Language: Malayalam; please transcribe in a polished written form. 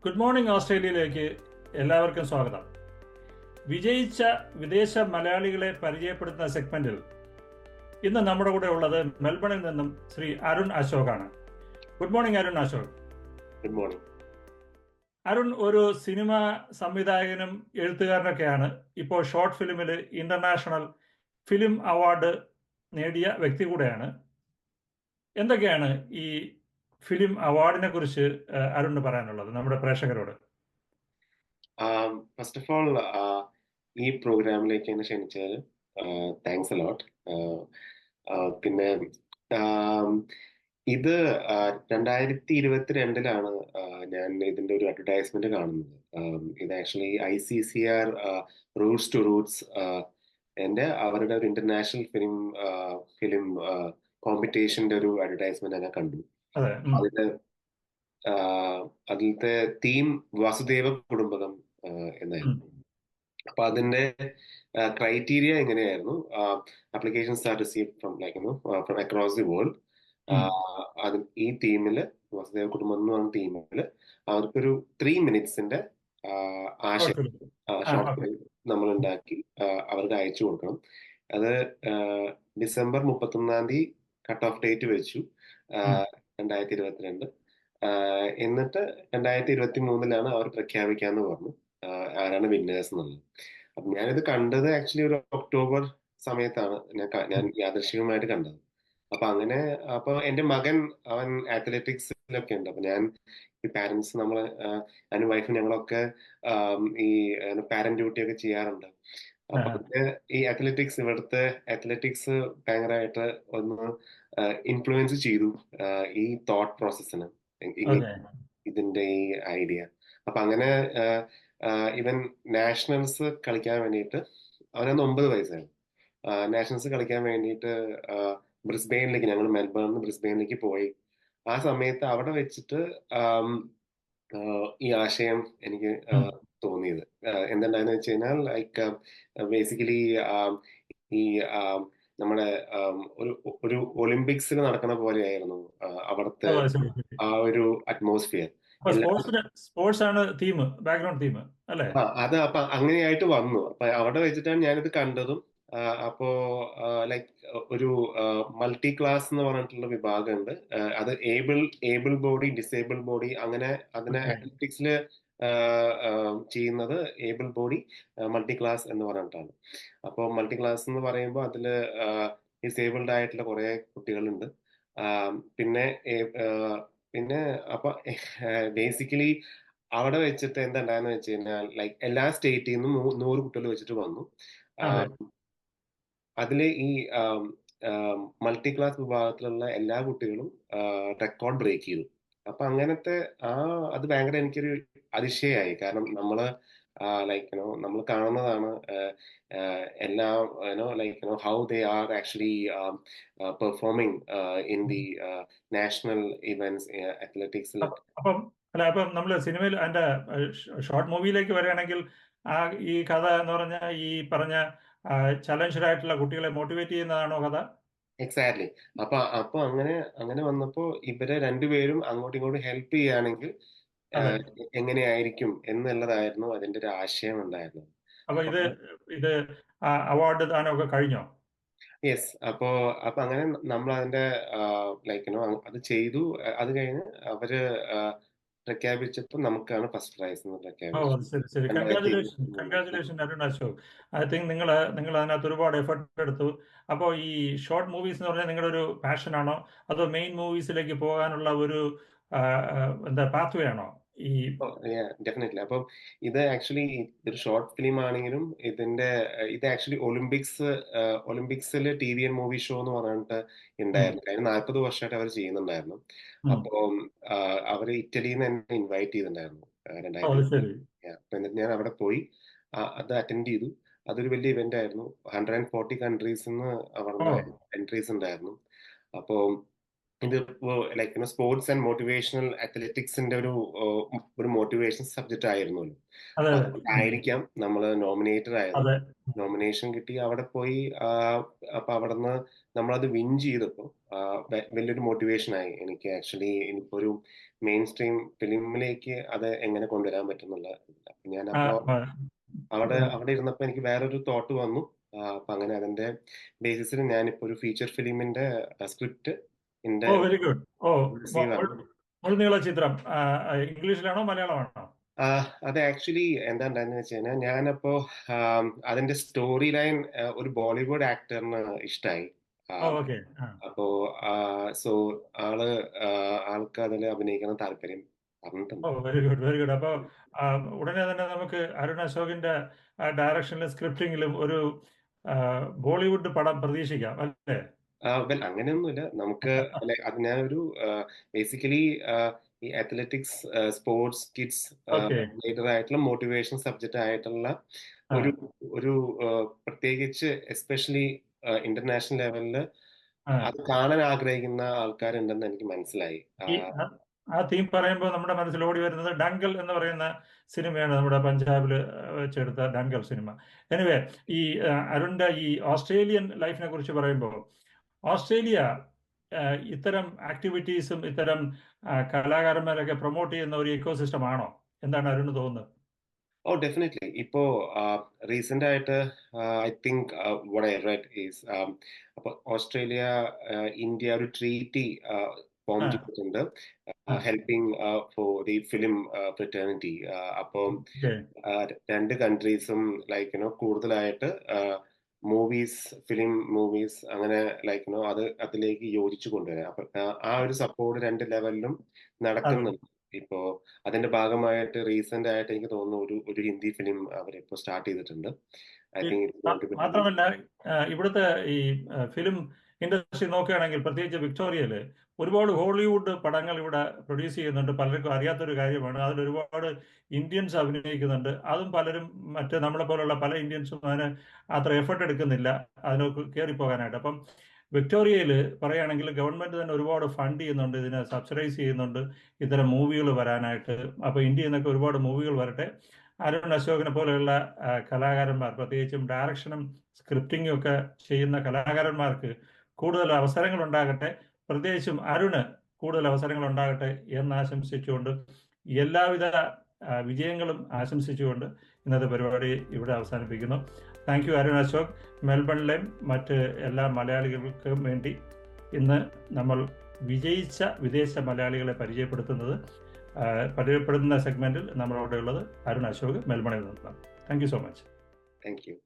ഗുഡ് മോർണിംഗ് ഓസ്ട്രേലിയയിലേക്ക് എല്ലാവർക്കും സ്വാഗതം. വിജയിച്ച വിദേശ മലയാളികളെ പരിചയപ്പെടുത്തുന്ന സെഗ്മെന്റിൽ ഇന്ന് നമ്മുടെ കൂടെ ഉള്ളത് മെൽബണിൽ നിന്നും ശ്രീ അരുൺ അശോകാണ്. Good morning Arun Ashok. Good morning. Arun ഒരു സിനിമ സംവിധായകനും എഴുത്തുകാരനൊക്കെയാണ്. ഇപ്പോൾ ഷോർട്ട് ഫിലിമിൽ ഇന്റർനാഷണൽ ഫിലിം അവാർഡ് നേടിയ വ്യക്തി കൂടെയാണ്. എന്തൊക്കെയാണ് ഈ ഫിലിം അവാർഡിനെ കുറിച്ച് അരുണിന് പറയാനുള്ളത് നമ്മുടെ പ്രേക്ഷകരോട്? ഫസ്റ്റ് ഓഫ് ഓൾ, ഈ പ്രോഗ്രാമിലേക്ക് എന്നെ ക്ഷണിച്ചതിൽ താങ്ക്സ് അലോട്ട്. പിന്നെ ഇത് 2022 ഞാൻ ഇതിന്റെ ഒരു അഡ്വർടൈസ്മെന്റ് കാണുന്നത്. ഇത് actually ICCR roots to roots അവരുടെ ഒരു ഇന്റർനാഷണൽ ഫിലിം കോമ്പറ്റീഷന്റെ ഒരു അഡ്വർടൈസ്മെന്റ് ഞാൻ കണ്ടു. അതിലത്തെ തീം വാസുദേവ കുടുംബകം എന്നായിരുന്നു. അപ്പൊ അതിന്റെ ക്രൈറ്റീരിയ എങ്ങനെയായിരുന്നു? Applications are received from across the world. ഈ തീമില്, വാസുദേവ കുടുംബം എന്ന് പറഞ്ഞ തീമില് അവർക്കൊരു 3 minutes ആശയം ഷോർട്ട് ഫിലിം നമ്മൾ ഉണ്ടാക്കി അവർക്ക് അയച്ചു കൊടുക്കണം. അത് December 31 കട്ട് ഓഫ് ഡേറ്റ് വെച്ചു, 2022. എന്നിട്ട് 2023 അവർ പ്രഖ്യാപിക്കാന്ന് പറഞ്ഞു ആരാണ് വിന്നേഴ്സ് എന്നുള്ളത്. അപ്പൊ ഞാനിത് കണ്ടത് ആക്ച്വലി ഒരു ഒക്ടോബർ സമയത്താണ് ഞാൻ യാദൃശ്ചികമായിട്ട് കണ്ടത്. അപ്പൊ എന്റെ മകൻ അവൻ അത്ലറ്റിക്സിലൊക്കെ ഉണ്ട്. അപ്പൊ ഞാൻ ഈ പാരന്റ്സ് ഞാനും വൈഫും ഞങ്ങളൊക്കെ ഈ പാരന്റ് ഡ്യൂട്ടി ഒക്കെ ചെയ്യാറുണ്ട്. അപ്പൊ ഈ ഇവിടുത്തെ അത്ലറ്റിക്സ് ഭയങ്കരമായിട്ട് ഒന്ന് ഇൻഫ്ലുവൻസ് ചെയ്തു ഈ തോട്ട് പ്രോസസ്സിന്, ഇതിന്റെ ഈ ഐഡിയ. അപ്പൊ അങ്ങനെ ഇവൻ നാഷണൽസ് കളിക്കാൻ വേണ്ടിയിട്ട്, അവനന്ന് 9 വയസ്സാണ്. നാഷണൽസ് കളിക്കാൻ വേണ്ടിയിട്ട് ബ്രിസ്ബെയിനിലേക്ക്, ഞങ്ങൾ മെൽബണിൽ ബ്രിസ്ബെയിനിലേക്ക് പോയി. ആ സമയത്ത് അവിടെ വെച്ചിട്ട് ഈ ആശയം എനിക്ക് തോന്നിയത് എന്തുണ്ടായെന്ന് വെച്ച് കഴിഞ്ഞാൽ, ലൈക്ക് ബേസിക്കലി ഈ നമ്മുടെ ഒരു ഒളിമ്പിക്സിൽ നടക്കുന്ന പോലെയായിരുന്നു അവിടുത്തെ ആ ഒരു അറ്റ്മോസ്ഫിയർ. സ്പോർട്സ് ആണ് തീം, ബാക്ക്ഗ്രൗണ്ട് തീം അല്ലേ? അത് അപ്പൊ അങ്ങനെയായിട്ട് വന്നു. അപ്പൊ അവിടെ വെച്ചിട്ടാണ് ഞാനിത് കണ്ടതും. അപ്പോ ലൈക്ക് ഒരു മൾട്ടി ക്ലാസ് എന്ന് പറഞ്ഞിട്ടുള്ള വിഭാഗമുണ്ട്. അത് ഏബിൾ ബോഡി, ഡിസേബിൾ ബോഡി, അങ്ങനെ അതിനെ അത്ലറ്റിക്സില് ചെയ്യുന്നത് ഏബിൾ ബോഡി മൾട്ടി ക്ലാസ് എന്ന് പറഞ്ഞിട്ടാണ്. അപ്പോൾ മൾട്ടി ക്ലാസ് എന്ന് പറയുമ്പോൾ അതില് ഡിസേബിൾഡ് ആയിട്ടുള്ള കുറെ കുട്ടികളുണ്ട്. പിന്നെ അപ്പൊ ബേസിക്കലി അവിടെ വെച്ചിട്ട് എന്താണ്ടായെന്ന് വെച്ച് കഴിഞ്ഞാൽ, ലൈക്ക് എല്ലാ സ്റ്റേറ്റിൽ നിന്നും 100 കുട്ടികൾ വെച്ചിട്ട് വന്നു. അതില് ഈ മൾട്ടി ക്ലാസ് വിഭാഗത്തിലുള്ള എല്ലാ കുട്ടികളും റെക്കോർഡ് ബ്രേക്ക് ചെയ്തു. അപ്പൊ അങ്ങനത്തെ അത് ഭയങ്കര എനിക്കൊരു അതിശയായി. കാരണം നമ്മള് നമ്മൾ കാണുന്നതാണ് എല്ലാം, how they are actually performing in the national events അത്ലറ്റിക്സിൽ. അപ്പം നമ്മള് സിനിമയിൽ അതിന്റെ ഷോർട്ട് മൂവിയിലേക്ക് വരികയാണെങ്കിൽ, ഈ കഥ എന്ന് പറഞ്ഞാൽ ഈ പറഞ്ഞ ചലഞ്ചഡ് ആയിട്ടുള്ള കുട്ടികളെ മോട്ടിവേറ്റ് ചെയ്യുന്നതാണോ കഥ? എക്സാക്ട്ലി. അപ്പൊ അങ്ങനെ വന്നപ്പോ ഇവരെ രണ്ടുപേരും അങ്ങോട്ടും ഇങ്ങോട്ടും ഹെൽപ്പ് ചെയ്യുകയാണെങ്കിൽ എങ്ങനെയായിരിക്കും എന്നുള്ളതായിരുന്നു അതിന്റെ ഒരു ആശയം ഉണ്ടായിരുന്നത്. അപ്പൊ ഇത് അവാർഡ് ദാനമൊക്കെ കഴിഞ്ഞോ? യെസ്. അപ്പൊ അങ്ങനെ നമ്മൾ അതിന്റെ അത് ചെയ്തു. അത് കഴിഞ്ഞ് അവര് പ്രഖ്യാപിച്ചപ്പോൾ നമുക്കാണ് ഫസ്റ്റ് പ്രൈസ് എന്ന് പ്രഖ്യാപിച്ചത്. ശരി. Congratulation Arun Ashok. I think നിങ്ങൾ അതിനകത്ത് ഒരുപാട് എഫർട്ട് എടുത്തു. അപ്പോൾ ഈ ഷോർട്ട് മൂവീസ് എന്ന് പറഞ്ഞാൽ നിങ്ങളുടെ ഒരു പാഷൻ ആണോ, അതോ മെയിൻ മൂവീസിലേക്ക് പോകാനുള്ള ഒരു പാത്വേ ആണോ? ഡെഫിനറ്റ്ലി. അപ്പം ഇത് ആക്ച്വലി ഒരു ഷോർട്ട് ഫിലിം ആണെങ്കിലും ഇത് ആക്ച്വലി ഒളിമ്പിക്സിൽ TVN മൂവി ഷോ എന്ന് പറഞ്ഞിട്ട് ഉണ്ടായിരുന്നു. കഴിഞ്ഞ 40 വർഷമായിട്ട് അവർ ചെയ്യുന്നുണ്ടായിരുന്നു. അപ്പം അവര് ഇറ്റലിയിൽ നിന്ന് എന്നെ ഇൻവൈറ്റ് ചെയ്തിട്ടുണ്ടായിരുന്നു 2000. എന്നിട്ട് ഞാൻ അവിടെ പോയി അത് അറ്റൻഡ് ചെയ്തു. അതൊരു വലിയ ഇവന്റ് ആയിരുന്നു. 140 കൺട്രീസിൽ നിന്ന് അവരുടെ എൻട്രീസ് ഉണ്ടായിരുന്നു. അപ്പോ ഇത് സ്പോർട്സ് ആൻഡ് മോട്ടിവേഷണൽ അത്ലറ്റിക്സിന്റെ ഒരു മോട്ടിവേഷൻ സബ്ജക്റ്റ് ആയിരുന്നല്ലോ. ആയിരിക്കാം നമ്മൾ നോമിനേറ്റഡ് ആയത്. നോമിനേഷൻ കിട്ടി. അവിടെ പോയി അപ്പൊ അവിടുന്ന് നമ്മളത് വിൻ ചെയ്തപ്പോൾ വലിയൊരു മോട്ടിവേഷൻ ആയി എനിക്ക്. ആക്ച്വലി എനിക്കിപ്പോ ഒരു മെയിൻ സ്ട്രീം ഫിലിമിലേക്ക് അത് എങ്ങനെ കൊണ്ടുവരാൻ പറ്റുന്നുള്ള. ആ, ഞാനപ്പോ ആ, അവിടെ ഇരുന്നപ്പോ എനിക്ക് വേറൊരു തോട്ട് വന്നു. അപ്പൊ അങ്ങനെ അതിന്റെ ബേസിസിൽ ഞാനിപ്പോ ഒരു ഫീച്ചർ ഫിലിമിന്റെ സ്ക്രിപ്റ്റ് എന്റെ ഓ വെരി ഗുഡ്. ഓ റിസീവ് ആണ്. മുഴുനീള ചിത്രം ഇംഗ്ലീഷിലാണോ മലയാളമാണോ? അത് ആക്ച്വലി എന്താ ഉണ്ടായെന്ന് വെച്ച് കഴിഞ്ഞാൽ ഞാനപ്പോ അതിന്റെ സ്റ്റോറി ലൈൻ ഒരു ബോളിവുഡ് ആക്ടറിന് ഇഷ്ടമായി. ഓ ഓക്കെ. അപ്പോ സോ ആള് ആൾക്ക് അതിൽ അഭിനയിക്കണം താല്പര്യം പറഞ്ഞിട്ടുണ്ട്. ഓ വെരി ഗുഡ്, വെരി ഗുഡ്. അപ്പോൾ ഉടനെ തന്നെ നമുക്ക് അരുൺ അശോകിന്റെ ഡയറക്ഷനിലും സ്ക്രിപ്റ്റിംഗിലും ഒരു ബോളിവുഡ് പടം പ്രതീക്ഷിക്കാം അല്ലേ? വെൽ അങ്ങനെയൊന്നുമില്ല നമുക്ക്. അത് ഞാനൊരു ബേസിക്കലി ഈ athletics sports kids okay. Related ആയിട്ടുള്ള മോട്ടിവേഷൻ സബ്ജക്റ്റ് ആയിട്ടുള്ള ഒരു ഒരു പ്രത്യേകിച്ച് എസ്പെഷ്യലി ഇന്റർനാഷണൽ ലെവലിൽ അത് കാണാൻ ആഗ്രഹിക്കുന്ന ആൾക്കാരുണ്ടെന്ന് എനിക്ക് മനസ്സിലായി. ഈ ആ തീം പറയുമ്പോൾ നമ്മുടെ മനസ്സിൽ ഓടി വരുന്നത് ഡങ്കൽ എന്ന് പറയുന്ന സിനിമയാണ്, നമ്മുടെ പഞ്ചാബിൽ വെച്ചെടുത്ത ഡങ്കൽ സിനിമ. എനിവേ, ഈ അരുണിന്റെ ഈ ഓസ്ട്രേലിയൻ ലൈഫിനെ കുറിച്ച് പറയുമ്പോൾ ഓസ്ട്രേലിയ ഇത്തരം ആക്ടിവിറ്റീസും ഇത്തരം കലാകാരന്മാരൊക്കെ പ്രൊമോട്ട് ചെയ്യുന്ന ഒരു ഇക്കോസിസ്റ്റം ആണോ? എന്താണ് അരുണ് തോന്നുന്നത്? ഓ ഡെഫിനറ്റ്ലി. ഇപ്പോ റീസെന്റ് ആയിട്ട് I think what I read is അപ്പൊ ഓസ്ട്രേലിയ ഇന്ത്യ ഒരു ട്രീറ്റി ഫോം ചെയ്തിട്ടുണ്ട് helping for the film fraternity. അപ്പം രണ്ട് കൺട്രീസും കൂടുതലായിട്ട് ഫിലിം മൂവീസ് അങ്ങനെ അതിലേക്ക് യോജിച്ചു കൊണ്ടുവരാം. അപ്പൊ ആ ഒരു സപ്പോർട്ട് രണ്ട് ലെവലിലും നടക്കുന്നുണ്ട്. ഇപ്പോ അതിന്റെ ഭാഗമായിട്ട് റീസെന്റ് ആയിട്ട് എനിക്ക് തോന്നുന്നു ഒരു ഹിന്ദി ഫിലിം അവരിപ്പോ സ്റ്റാർട്ട് ചെയ്തിട്ടുണ്ട്. ഐ തിങ്ക് മാത്രമല്ല ഇവിടുത്തെ ഈ ഫിലിം ഇൻഡസ്ട്രി നോക്കുകയാണെങ്കിൽ പ്രത്യേകിച്ച് വിക്ടോറിയയില് ഒരുപാട് ഹോളിവുഡ് പടങ്ങൾ ഇവിടെ പ്രൊഡ്യൂസ് ചെയ്യുന്നുണ്ട്. പലർക്കും അറിയാത്തൊരു കാര്യമാണ്. അതിൽ ഒരുപാട് ഇന്ത്യൻസ് അഭിനയിക്കുന്നുണ്ട്. അതും പലരും നമ്മളെ പോലുള്ള പല ഇന്ത്യൻസും അതിന് അത്ര എഫർട്ട് എടുക്കുന്നില്ല അതിനൊക്കെ കയറിപ്പോകാനായിട്ട്. അപ്പം വിക്ടോറിയയിൽ പറയുകയാണെങ്കിൽ ഗവൺമെന്റ് തന്നെ ഒരുപാട് ഫണ്ട് ചെയ്യുന്നുണ്ട്, ഇതിനെ സബ്സിഡൈസ് ചെയ്യുന്നുണ്ട് ഇത്തരം മൂവികൾ വരാനായിട്ട്. അപ്പോൾ ഇന്ത്യയിൽ നിന്നൊക്കെ ഒരുപാട് മൂവികൾ വരട്ടെ. അരുൺ അശോകിനെ പോലെയുള്ള കലാകാരന്മാർ, പ്രത്യേകിച്ചും ഡയറക്ഷനും സ്ക്രിപ്റ്റിങ്ങും ഒക്കെ ചെയ്യുന്ന കലാകാരന്മാർക്ക് കൂടുതൽ അവസരങ്ങൾ ഉണ്ടാകട്ടെ, പ്രത്യേകിച്ചും അരുണ് കൂടുതൽ അവസരങ്ങൾ ഉണ്ടാകട്ടെ എന്ന് ആശംസിച്ചുകൊണ്ട് എല്ലാവിധ വിജയങ്ങളും ആശംസിച്ചുകൊണ്ട് ഇന്നത്തെ പരിപാടി ഇവിടെ അവസാനിപ്പിക്കുന്നു. Thank you Arun Ashok. മെൽബണിലെയും മറ്റ് എല്ലാ മലയാളികൾക്കും വേണ്ടി ഇന്ന് നമ്മൾ വിജയിച്ച വിദേശ മലയാളികളെ പരിചയപ്പെടുത്തുന്ന സെഗ്മെന്റിൽ നമ്മളോട് ഉള്ളത് അരുൺ അശോക്, മെൽബണിൽ നിന്നാണ്. Thank you so much. Thank you.